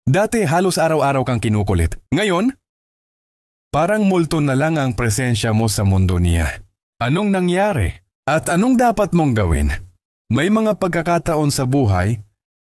Dati halos araw-araw kang kinukulit. Ngayon, parang multo na lang ang presensya mo sa mundo niya. Anong nangyari? At anong dapat mong gawin? May mga pagkakataon sa buhay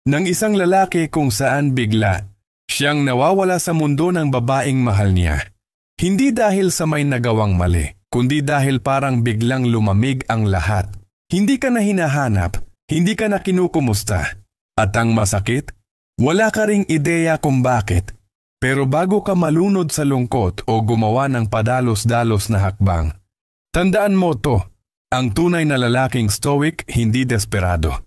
ng isang lalaki kung saan bigla siyang nawawala sa mundo ng babaeng mahal niya. Hindi dahil sa may nagawang mali, kundi dahil parang biglang lumamig ang lahat. Hindi ka na hinahanap, hindi ka na kinukumusta. At ang masakit, wala ka ring ideya kung bakit. Pero bago ka malunod sa lungkot o gumawa ng padalos-dalos na hakbang, tandaan mo to, ang tunay na lalaking stoic hindi desperado.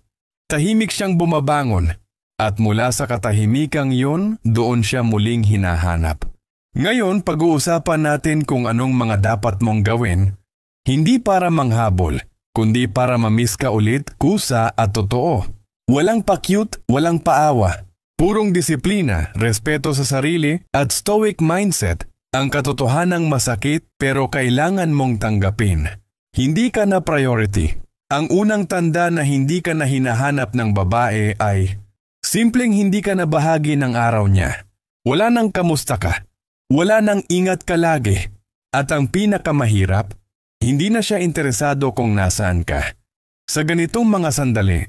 Tahimik siyang bumabangon at mula sa katahimikang yun, doon siya muling hinahanap. Ngayon, pag-uusapan natin kung anong mga dapat mong gawin, hindi para manghabol, kundi para mamiss ka ulit, kusa at totoo. Walang pa-cute, walang paawa. Purong disiplina, respeto sa sarili at stoic mindset, ang katotohanang masakit pero kailangan mong tanggapin. Hindi ka na priority. Ang unang tanda na hindi ka na hinahanap ng babae ay simpleng hindi ka na bahagi ng araw niya. Wala nang kamusta ka. Wala nang ingat ka lagi. At ang pinakamahirap, hindi na siya interesado kung nasaan ka. Sa ganitong mga sandali,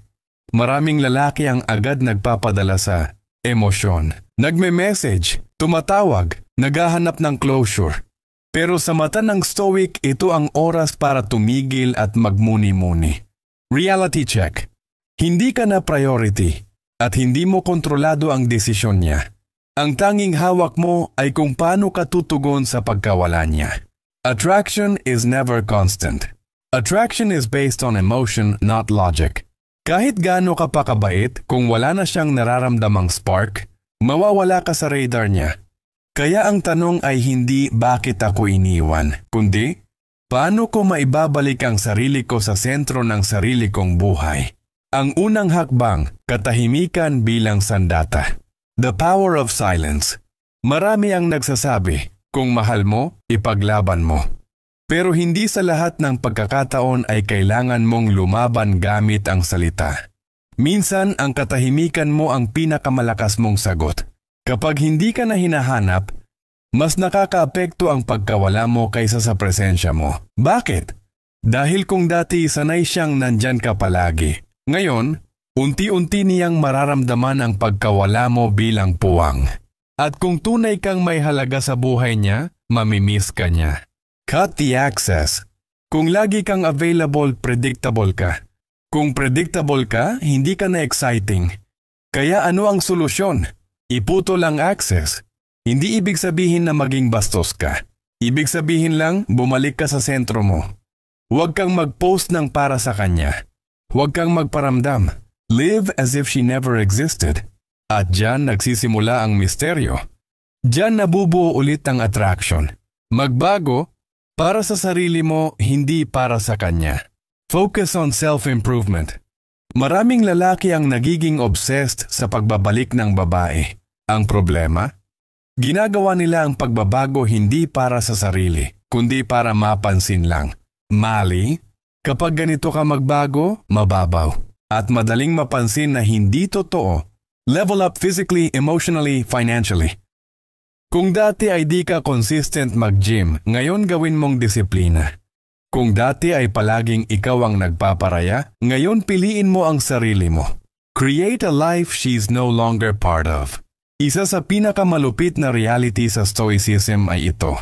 maraming lalaki ang agad nagpapadala sa emosyon. Nagme-message, tumatawag, naghahanap ng closure. Pero sa mata ng stoic, ito ang oras para tumigil at magmuni-muni. Reality check. Hindi ka na priority at hindi mo kontrolado ang desisyon niya. Ang tanging hawak mo ay kung paano ka tutugon sa pagkawala niya. Attraction is never constant. Attraction is based on emotion, not logic. Kahit gaano ka pa kabait, kung wala na siyang nararamdamang spark, mawawala ka sa radar niya. Kaya ang tanong ay hindi bakit ako iniwan, kundi paano ko maibabalik ang sarili ko sa sentro ng sarili kong buhay. Ang unang hakbang, katahimikan bilang sandata. The power of silence. Marami ang nagsasabi, kung mahal mo, ipaglaban mo. Pero hindi sa lahat ng pagkakataon ay kailangan mong lumaban gamit ang salita. Minsan ang katahimikan mo ang pinakamalakas mong sagot. Kapag hindi ka na hinahanap, mas nakakaapekto ang pagkawala mo kaysa sa presensya mo. Bakit? Dahil kung dati sanay siyang nandyan ka palagi, ngayon, unti-unti niyang mararamdaman ang pagkawala mo bilang puwang. At kung tunay kang may halaga sa buhay niya, mamimiss ka niya. Cut the access. Kung lagi kang available, predictable ka. Kung predictable ka, hindi ka na exciting. Kaya ano ang solusyon? Iputol ang access. Hindi ibig sabihin na maging bastos ka. Ibig sabihin lang, bumalik ka sa sentro mo. Huwag kang mag-post ng para sa kanya. Huwag kang magparamdam. Live as if she never existed. At dyan nagsisimula ang misteryo. Dyan nabubuo ulit ang attraction. Magbago para sa sarili mo, hindi para sa kanya. Focus on self-improvement. Maraming lalaki ang nagiging obsessed sa pagbabalik ng babae. Ang problema? Ginagawa nila ang pagbabago hindi para sa sarili, kundi para mapansin lang. Mali, kapag ganito ka magbago, mababaw. At madaling mapansin na hindi totoo. Level up physically, emotionally, financially. Kung dati ay di ka consistent mag-gym, ngayon gawin mong disiplina. Kung dati ay palaging ikaw ang nagpaparaya, ngayon piliin mo ang sarili mo. Create a life she's no longer part of. Isa sa pinakamalupit na reality sa stoicism ay ito.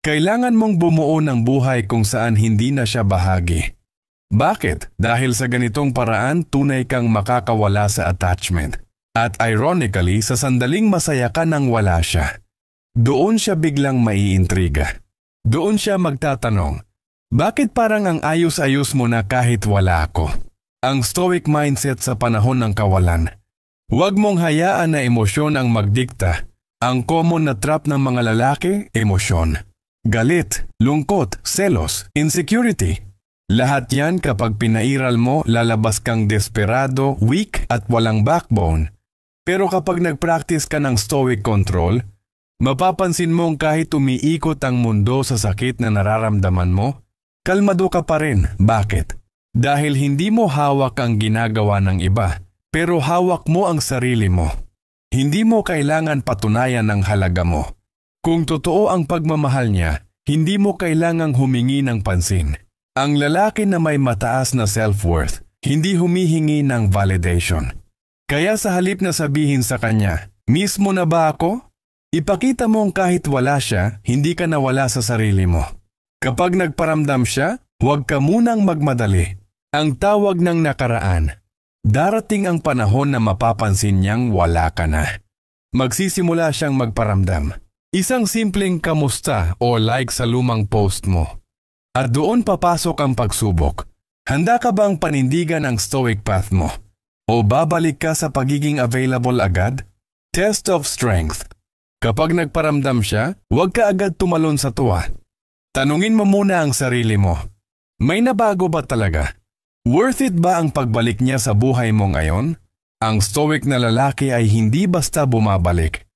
Kailangan mong bumuo ng buhay kung saan hindi na siya bahagi. Bakit? Dahil sa ganitong paraan, tunay kang makakawala sa attachment. At ironically, sa sandaling masaya ka nang wala siya. Doon siya biglang maiintriga. Doon siya magtatanong, bakit parang ang ayos-ayos mo na kahit wala ako? Ang stoic mindset sa panahon ng kawalan. Huwag mong hayaan na emosyon ang magdikta. Ang common na trap ng mga lalaki, emosyon. Galit, lungkot, selos, insecurity. Lahat yan kapag pinairal mo, lalabas kang desperado, weak at walang backbone. Pero kapag nag-practice ka ng stoic control, mapapansin mong kahit umiikot ang mundo sa sakit na nararamdaman mo, kalmado ka pa rin. Bakit? Dahil hindi mo hawak ang ginagawa ng iba, pero hawak mo ang sarili mo. Hindi mo kailangan patunayan ang halaga mo. Kung totoo ang pagmamahal niya, hindi mo kailangang humingi ng pansin. Ang lalaki na may mataas na self-worth, hindi humihingi ng validation. Kaya sa halip na sabihin sa kanya, mismo na ba ako? Ipakita mong kahit wala siya, hindi ka nawala sa sarili mo. Kapag nagparamdam siya, huwag ka munang magmadali. Ang tawag ng nakaraan. Darating ang panahon na mapapansin niyang wala ka na. Magsisimula siyang magparamdam. Isang simpleng kamusta o like sa lumang post mo. At doon papasok ang pagsubok. Handa ka bang panindigan ang stoic path mo? O babalik ka sa pagiging available agad? Test of strength. Kapag nagparamdam siya, huwag ka agad tumalon sa tuwa. Tanungin mo muna ang sarili mo. May nabago ba talaga? Worth it ba ang pagbalik niya sa buhay mo ngayon? Ang stoic na lalaki ay hindi basta bumabalik.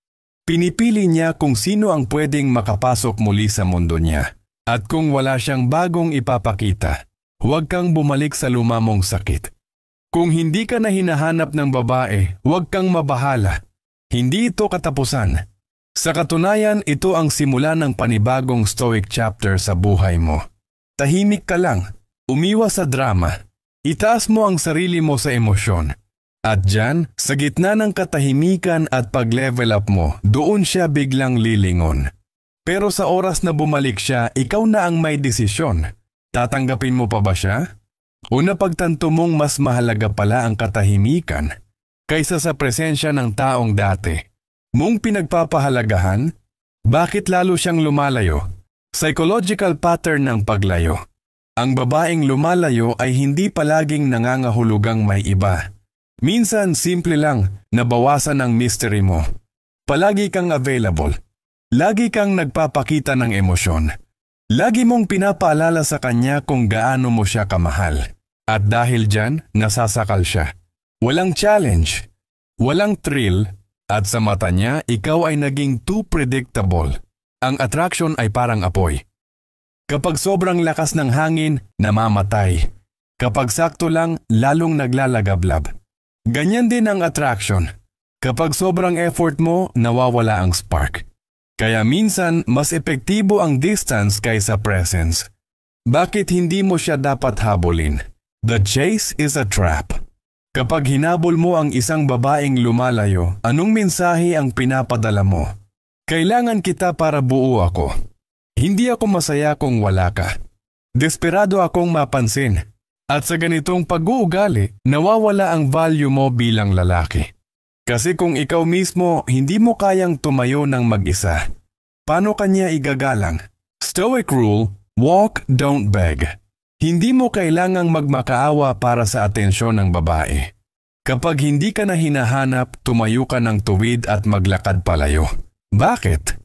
Pinipili niya kung sino ang pwedeng makapasok muli sa mundo niya. At kung wala siyang bagong ipapakita, huwag kang bumalik sa luma mong sakit. Kung hindi ka na hinahanap ng babae, huwag kang mabahala. Hindi ito katapusan. Sa katunayan, ito ang simula ng panibagong stoic chapter sa buhay mo. Tahimik ka lang. Umiwas sa drama. Itaas mo ang sarili mo sa emosyon. At dyan, sa gitna ng katahimikan at pag-level up mo, doon siya biglang lilingon. Pero sa oras na bumalik siya, ikaw na ang may desisyon. Tatanggapin mo pa ba siya? O napagtanto mong mas mahalaga pala ang katahimikan kaysa sa presensya ng taong dati? Mong pinagpapahalagahan? Bakit lalo siyang lumalayo? Psychological pattern ng paglayo. Ang babaeng lumalayo ay hindi palaging nangangahulugang may iba. Minsan simple lang, nabawasan ang mystery mo. Palagi kang available. Lagi kang nagpapakita ng emosyon. Lagi mong pinapaalala sa kanya kung gaano mo siya kamahal. At dahil dyan, nasasakal siya. Walang challenge. Walang thrill. At sa mata niya, ikaw ay naging too predictable. Ang attraction ay parang apoy. Kapag sobrang lakas ng hangin, namamatay. Kapag sakto lang, lalong naglalagablab. Ganyan din ang attraction. Kapag sobrang effort mo, nawawala ang spark. Kaya minsan, mas epektibo ang distance kaysa presence. Bakit hindi mo siya dapat habulin? The chase is a trap. Kapag hinabol mo ang isang babaeng lumalayo, anong mensahe ang pinapadala mo? Kailangan kita para buo ako. Hindi ako masaya kung wala ka. Desperado akong mapansin. At sa ganitong pag-uugali, nawawala ang value mo bilang lalaki. Kasi kung ikaw mismo hindi mo kayang tumayo ng mag-isa, paano kanya igagalang? Stoic rule, walk, don't beg. Hindi mo kailangang magmakaawa para sa atensyon ng babae. Kapag hindi ka na hinahanap, tumayo ka ng tuwid at maglakad palayo. Bakit?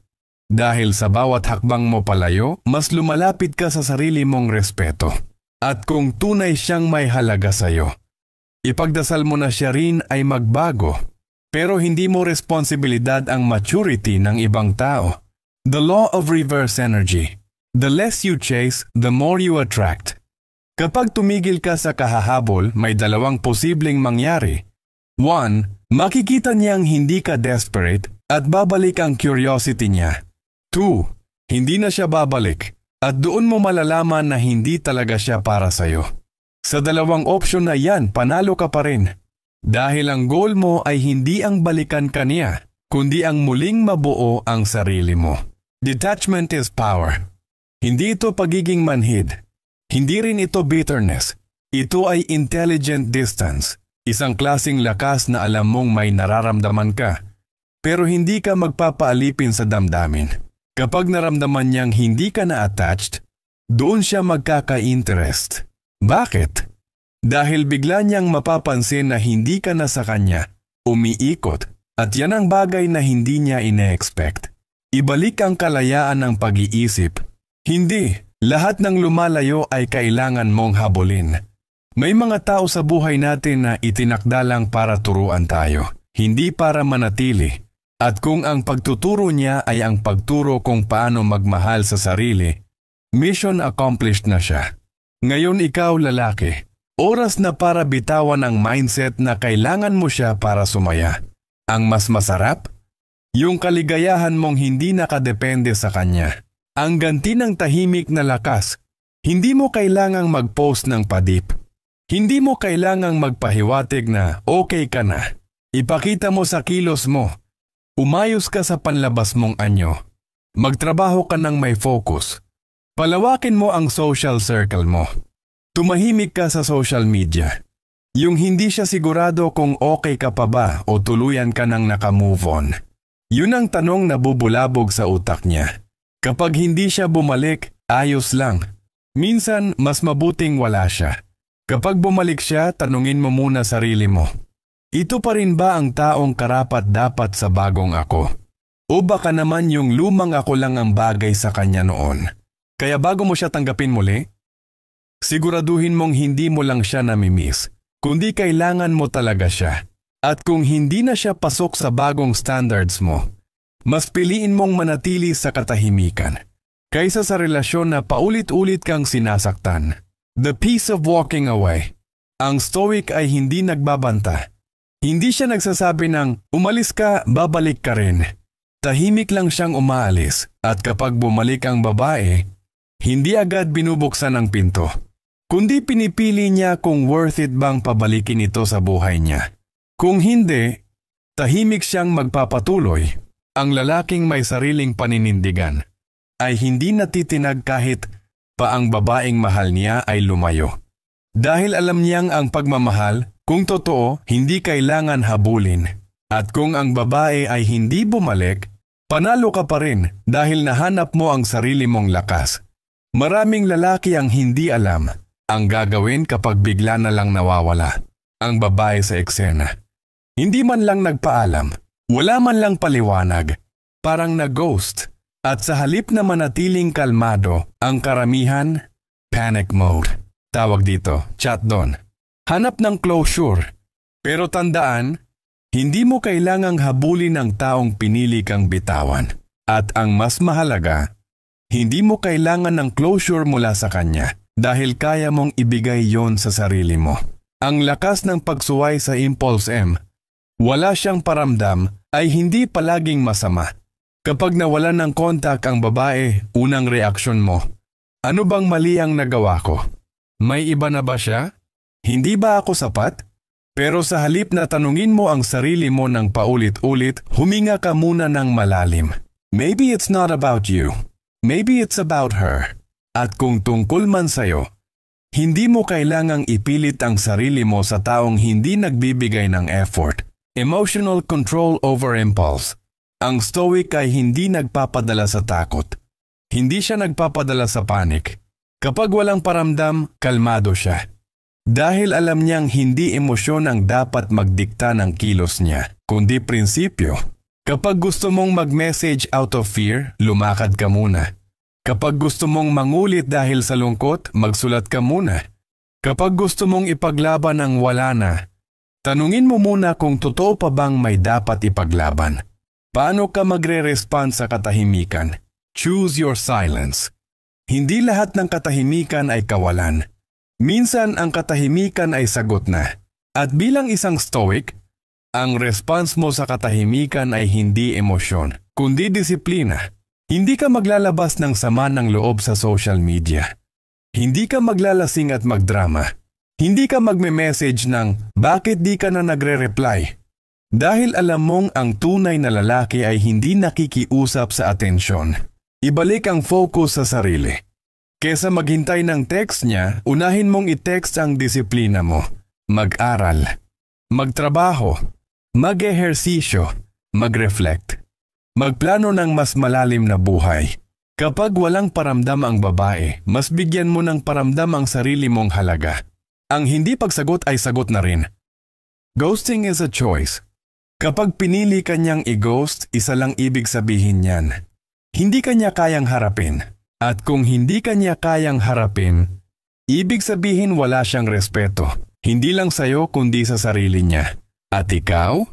Dahil sa bawat hakbang mo palayo, mas lumalapit ka sa sarili mong respeto. At kung tunay siyang may halaga sa'yo, ipagdasal mo na siya rin ay magbago. Pero hindi mo responsibilidad ang maturity ng ibang tao. The law of reverse energy. The less you chase, the more you attract. Kapag tumigil ka sa kahahabol, may dalawang posibleng mangyari. 1. Makikita niyang hindi ka desperate at babalik ang curiosity niya. 2. Hindi na siya babalik at doon mo malalaman na hindi talaga siya para sa'yo. Sa dalawang opsyon na yan, panalo ka pa rin. Dahil ang goal mo ay hindi ang balikan ka niya, kundi ang muling mabuo ang sarili mo. Detachment is power. Hindi ito pagiging manhid. Hindi rin ito bitterness. Ito ay intelligent distance. Isang klasing lakas na alam mong may nararamdaman ka, pero hindi ka magpapaalipin sa damdamin. Kapag naramdaman niyang hindi ka na-attached, doon siya magkaka-interest. Bakit? Dahil bigla niyang mapapansin na hindi ka na sa kanya, umiikot, at yan ang bagay na hindi niya ine-expect. Ibalik ang kalayaan ng pag-iisip. Hindi, lahat ng lumalayo ay kailangan mong habulin. May mga tao sa buhay natin na itinakda lang para turuan tayo, hindi para manatili. At kung ang pagtuturo niya ay ang pagturo kung paano magmahal sa sarili, mission accomplished na siya. Ngayon ikaw lalaki, oras na para bitawan ang mindset na kailangan mo siya para sumaya. Ang mas masarap? Yung kaligayahan mong hindi nakadepende sa kanya. Ang ganti ng tahimik na lakas. Hindi mo kailangang mag-post ng padip. Hindi mo kailangang magpahiwatig na okay ka na. Ipakita mo sa kilos mo. Umayos ka sa panlabas mong anyo. Magtrabaho ka ng may focus. Palawakin mo ang social circle mo. Tumahimik ka sa social media. Yung hindi siya sigurado kung okay ka pa ba o tuluyan ka nang nakamove on. Yun ang tanong na bubulabog sa utak niya. Kapag hindi siya bumalik, ayos lang. Minsan, mas mabuting wala siya. Kapag bumalik siya, tanungin mo muna sarili mo. Ito pa rin ba ang taong karapat-dapat sa bagong ako? O baka naman yung lumang ako lang ang bagay sa kanya noon? Kaya bago mo siya tanggapin muli, siguraduhin mong hindi mo lang siya namimiss, kundi kailangan mo talaga siya. At kung hindi na siya pasok sa bagong standards mo, mas piliin mong manatili sa katahimikan kaysa sa relasyon na paulit-ulit kang sinasaktan. The peace of walking away. Ang stoic ay hindi nagbabanta. Hindi siya nagsasabi ng, umalis ka, babalik ka rin. Tahimik lang siyang umaalis at kapag bumalik ang babae, hindi agad binubuksan ang pinto. Kundi pinipili niya kung worth it bang pabalikin ito sa buhay niya. Kung hindi, tahimik siyang magpapatuloy. Ang lalaking may sariling paninindigan ay hindi natitinag kahit pa ang babaeng mahal niya ay lumayo. Dahil alam niyang ang pagmamahal, kung totoo, hindi kailangan habulin. At kung ang babae ay hindi bumalik, panalo ka pa rin dahil nahanap mo ang sarili mong lakas. Maraming lalaki ang hindi alam ang gagawin kapag bigla na lang nawawala ang babae sa eksena. Hindi man lang nagpaalam, wala man lang paliwanag, parang na-ghost. At sa halip na manatiling kalmado, ang karamihan, panic mode. Tawag dito, chat doon. Hanap ng closure. Pero tandaan, hindi mo kailangang habulin ang taong pinili kang bitawan. At ang mas mahalaga, hindi mo kailangan ng closure mula sa kanya dahil kaya mong ibigay yon sa sarili mo. Ang lakas ng pagsuway sa Impulse M, wala siyang paramdam, ay hindi palaging masama. Kapag nawalan ng kontak ang babae, unang reaksyon mo, ano bang mali ang nagawa ko? May iba na ba siya? Hindi ba ako sapat? Pero sa halip na tanungin mo ang sarili mo ng paulit-ulit, huminga ka muna ng malalim. Maybe it's not about you. Maybe it's about her. At kung tungkol man sa'yo, hindi mo kailangang ipilit ang sarili mo sa taong hindi nagbibigay ng effort. Emotional control over impulse. Ang stoic ay hindi nagpapadala sa takot. Hindi siya nagpapadala sa panic. Kapag walang paramdam, kalmado siya. Dahil alam niyang hindi emosyon ang dapat magdikta ng kilos niya, kundi prinsipyo. Kapag gusto mong mag-message out of fear, lumakad ka muna. Kapag gusto mong mangulit dahil sa lungkot, magsulat ka muna. Kapag gusto mong ipaglaban ang wala na, tanungin mo muna kung totoo pa bang may dapat ipaglaban. Paano ka magre-respond sa katahimikan? Choose your silence. Hindi lahat ng katahimikan ay kawalan. Minsan ang katahimikan ay sagot na. At bilang isang stoic, ang response mo sa katahimikan ay hindi emosyon, kundi disiplina. Hindi ka maglalabas ng sama ng loob sa social media. Hindi ka maglalasing at magdrama. Hindi ka magme-message ng, bakit di ka na nagre-reply? Dahil alam mong ang tunay na lalaki ay hindi nakikiusap sa atensyon. Ibalik ang focus sa sarili. Kesa maghintay ng text niya, unahin mong i-text ang disiplina mo. Mag-aral, magtrabaho, mag-ehersisyo, mag-reflect. Magplano ng mas malalim na buhay. Kapag walang paramdam ang babae, mas bigyan mo ng paramdam ang sarili mong halaga. Ang hindi pagsagot ay sagot na rin. Ghosting is a choice. Kapag pinili ka niyang i-ghost, isa lang ibig sabihin niyan. Hindi ka niya kayang harapin. At kung hindi ka niya kayang harapin, ibig sabihin wala siyang respeto. Hindi lang sa'yo kundi sa sarili niya. At ikaw?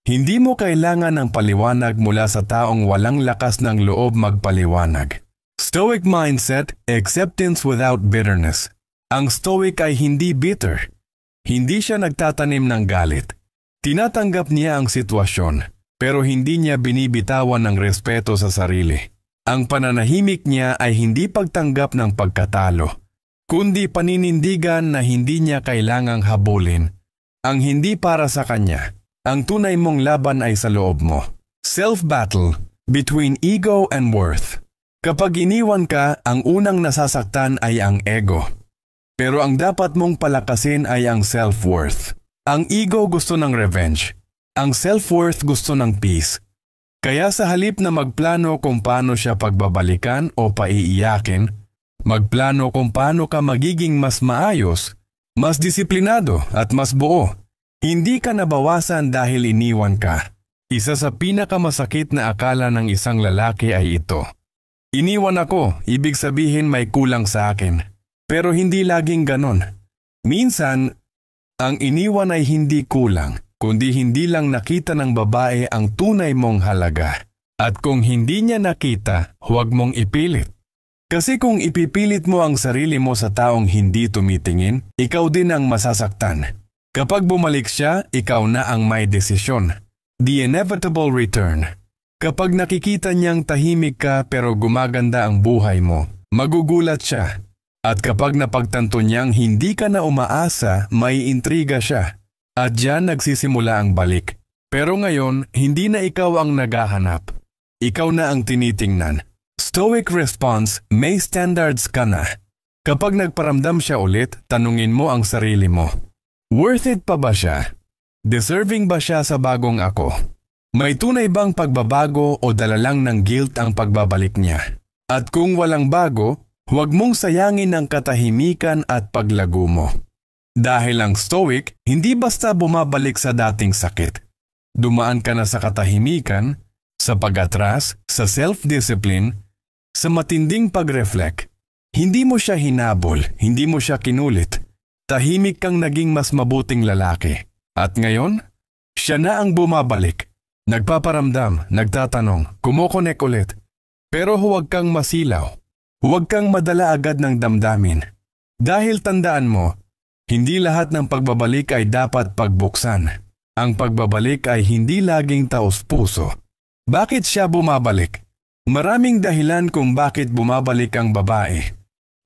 Hindi mo kailangan ng paliwanag mula sa taong walang lakas ng loob magpaliwanag. Stoic mindset, acceptance without bitterness. Ang stoic ay hindi bitter. Hindi siya nagtatanim ng galit. Tinatanggap niya ang sitwasyon, pero hindi niya binibitawan ng respeto sa sarili. Ang pananahimik niya ay hindi pagtanggap ng pagkatalo, kundi paninindigan na hindi niya kailangang habulin. Ang hindi para sa kanya, ang tunay mong laban ay sa loob mo. Self-battle between ego and worth. Kapag iniwan ka, ang unang nasasaktan ay ang ego. Pero ang dapat mong palakasin ay ang self-worth. Ang ego gusto ng revenge. Ang self-worth gusto ng peace. Kaya sa halip na magplano kung paano siya pagbabalikan o paiiyakin, magplano kung paano ka magiging mas maayos, mas disiplinado at mas buo. Hindi ka nabawasan dahil iniwan ka. Isa sa pinakamasakit na akala ng isang lalaki ay ito. Iniwan ako, ibig sabihin may kulang sa akin. Pero hindi laging ganon. Minsan, ang iniwan ay hindi kulang, kundi hindi lang nakita ng babae ang tunay mong halaga. At kung hindi niya nakita, huwag mong ipilit. Kasi kung ipipilit mo ang sarili mo sa taong hindi tumitingin, ikaw din ang masasaktan. Kapag bumalik siya, ikaw na ang may desisyon. The inevitable return. Kapag nakikita niyang tahimik ka pero gumaganda ang buhay mo, magugulat siya. At kapag napagtanto niyang hindi ka na umaasa, may intriga siya. At diyan nagsisimula ang balik. Pero ngayon, hindi na ikaw ang naghahanap. Ikaw na ang tinitingnan. Stoic response, may standards ka na. Kapag nagparamdam siya ulit, tanungin mo ang sarili mo. Worth it pa ba siya? Deserving ba siya sa bagong ako? May tunay bang pagbabago o dala lang ng guilt ang pagbabalik niya? At kung walang bago, huwag mong sayangin ang katahimikan at paglago mo. Dahil ang stoic, hindi basta bumabalik sa dating sakit. Dumaan ka na sa katahimikan, sa pag-atras, sa self-discipline, sa matinding pag-reflect. Hindi mo siya hinabol, hindi mo siya kinulit. Tahimik kang naging mas mabuting lalaki. At ngayon, siya na ang bumabalik. Nagpaparamdam, nagtatanong, kumokonek ulit. Pero huwag kang masilaw. Huwag kang madala agad ng damdamin. Dahil tandaan mo, hindi lahat ng pagbabalik ay dapat pagbuksan. Ang pagbabalik ay hindi laging taos-puso. Bakit siya bumabalik? Maraming dahilan kung bakit bumabalik ang babae.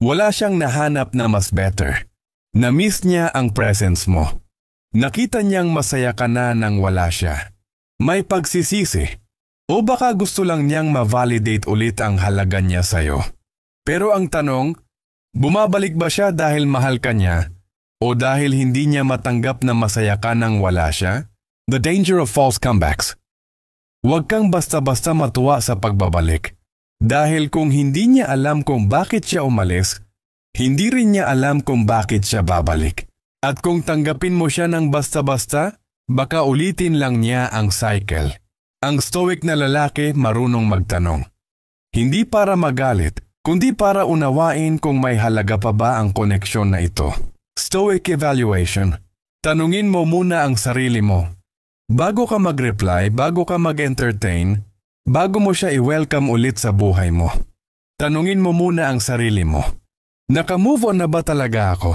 Wala siyang nahanap na mas better. Na-miss niya ang presence mo. Nakita niyang masaya ka na nang wala siya. May pagsisisi. O baka gusto lang niyang ma-validate ulit ang halaga niya sa'yo. Pero ang tanong, bumabalik ba siya dahil mahal ka niya? O dahil hindi niya matanggap na masaya ka nang wala siya? The danger of false comebacks. Huwag kang basta-basta matuwa sa pagbabalik. Dahil kung hindi niya alam kung bakit siya umalis, hindi rin niya alam kung bakit siya babalik. At kung tanggapin mo siya ng basta-basta, baka ulitin lang niya ang cycle. Ang stoic na lalaki marunong magtanong. Hindi para magalit, kundi para unawain kung may halaga pa ba ang koneksyon na ito. Stoic evaluation. Tanungin mo muna ang sarili mo. Bago ka mag-reply, bago ka mag-entertain, bago mo siya i-welcome ulit sa buhay mo. Tanungin mo muna ang sarili mo. Naka-move on na ba talaga ako?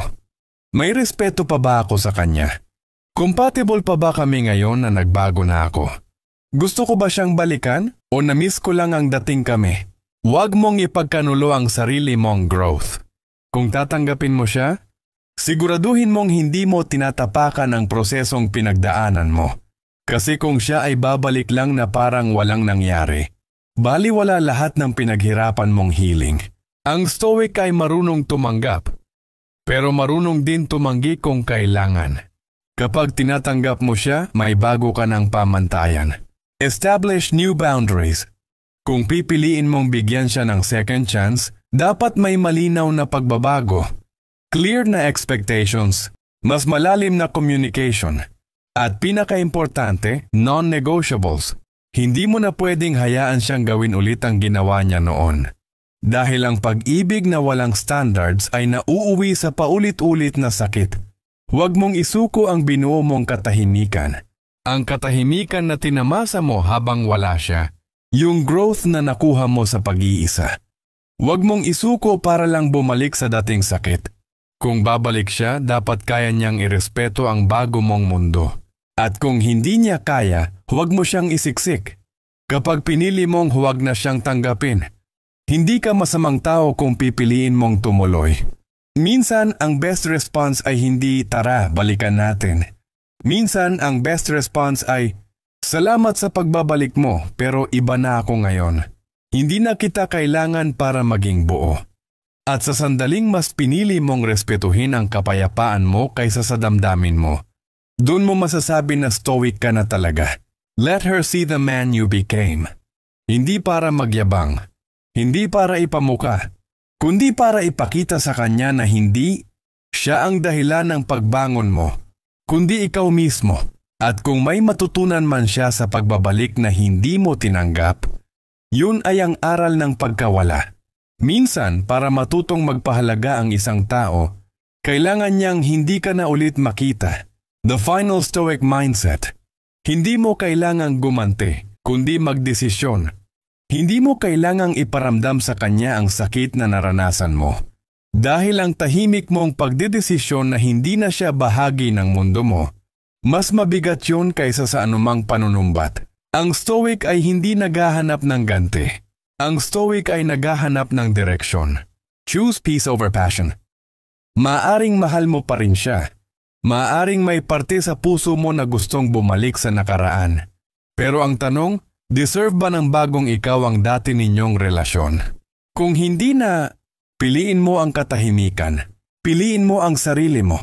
May respeto pa ba ako sa kanya? Compatible pa ba kami ngayon na nagbago na ako? Gusto ko ba siyang balikan o na-miss ko lang ang dating kami? Huwag mong ipagkanulo ang sarili mong growth. Kung tatanggapin mo siya, siguraduhin mong hindi mo tinatapakan ang prosesong pinagdaanan mo. Kasi kung siya ay babalik lang na parang walang nangyari, baliwala lahat ng pinaghirapan mong healing. Ang stoic ay marunong tumanggap, pero marunong din tumanggi kung kailangan. Kapag tinatanggap mo siya, may bago ka ng pamantayan. Establish new boundaries. Kung pipiliin mong bigyan siya ng second chance, dapat may malinaw na pagbabago. Clear na expectations, mas malalim na communication, at pinaka-importante, non-negotiables. Hindi mo na pwedeng hayaan siyang gawin ulit ang ginawa niya noon. Dahil ang pag-ibig na walang standards ay nauuwi sa paulit-ulit na sakit. Huwag mong isuko ang binuo mong katahimikan. Ang katahimikan na tinamasa mo habang wala siya. Yung growth na nakuha mo sa pag-iisa. Huwag mong isuko para lang bumalik sa dating sakit. Kung babalik siya, dapat kaya niyang irespeto ang bago mong mundo. At kung hindi niya kaya, huwag mo siyang isiksik. Kapag pinili mong huwag na siyang tanggapin, hindi ka masamang tao kung pipiliin mong tumuloy. Minsan, ang best response ay hindi, tara, balikan natin. Minsan, ang best response ay, salamat sa pagbabalik mo, pero iba na ako ngayon. Hindi na kita kailangan para maging buo. At sa sandaling mas pinili mong respetuhin ang kapayapaan mo kaysa sa damdamin mo, doon mo masasabi na stoic ka na talaga. Let her see the man you became. Hindi para magyabang, hindi para ipamuka, kundi para ipakita sa kanya na hindi siya ang dahilan ng pagbangon mo, kundi ikaw mismo. At kung may matutunan man siya sa pagbabalik na hindi mo tinanggap, yun ay ang aral ng pagkawala. Minsan, para matutong magpahalaga ang isang tao, kailangan niyang hindi ka na ulit makita. The final stoic mindset. Hindi mo kailangang gumante, kundi magdesisyon. Hindi mo kailangang iparamdam sa kanya ang sakit na naranasan mo. Dahil ang tahimik mong pagdedesisyon na hindi na siya bahagi ng mundo mo, mas mabigat yun kaysa sa anumang panunumbat. Ang stoic ay hindi naghahanap ng ganti. Ang stoic ay naghahanap ng direksyon. Choose peace over passion. Maaring mahal mo pa rin siya. Maaring may parte sa puso mo na gustong bumalik sa nakaraan. Pero ang tanong, deserve ba ng bagong ikaw ang dati ninyong relasyon? Kung hindi na, piliin mo ang katahimikan. Piliin mo ang sarili mo.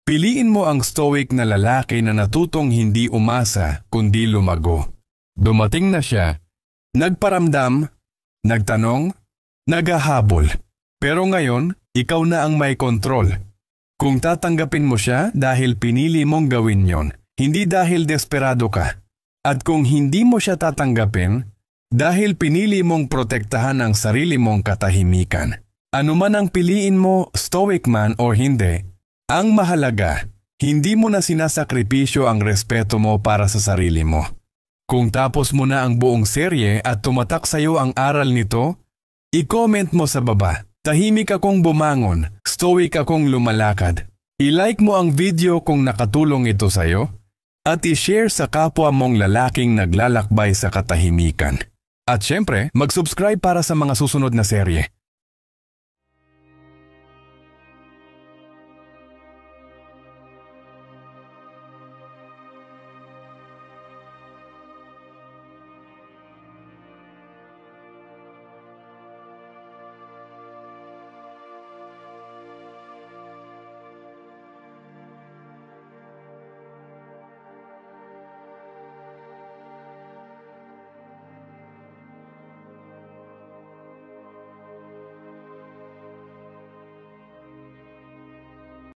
Piliin mo ang stoic na lalaki na natutong hindi umasa kundi lumago. Dumating na siya, nagparamdam, nagtanong, naghahabol. Pero ngayon, ikaw na ang may kontrol. Kung tatanggapin mo siya dahil pinili mong gawin yon, hindi dahil desperado ka. At kung hindi mo siya tatanggapin, dahil pinili mong protektahan ang sarili mong katahimikan. Ano man ang piliin mo, stoic man o hindi, ang mahalaga, hindi mo na sinasakripisyo ang respeto mo para sa sarili mo. Kung tapos mo na ang buong serye at tumatak sa iyo ang aral nito, i-comment mo sa baba. Tahimik akong bumangon, stoic akong lumalakad. I-like mo ang video kung nakatulong ito sa iyo at i-share sa kapwa mong lalaking naglalakbay sa katahimikan. At syempre, mag-subscribe para sa mga susunod na serye.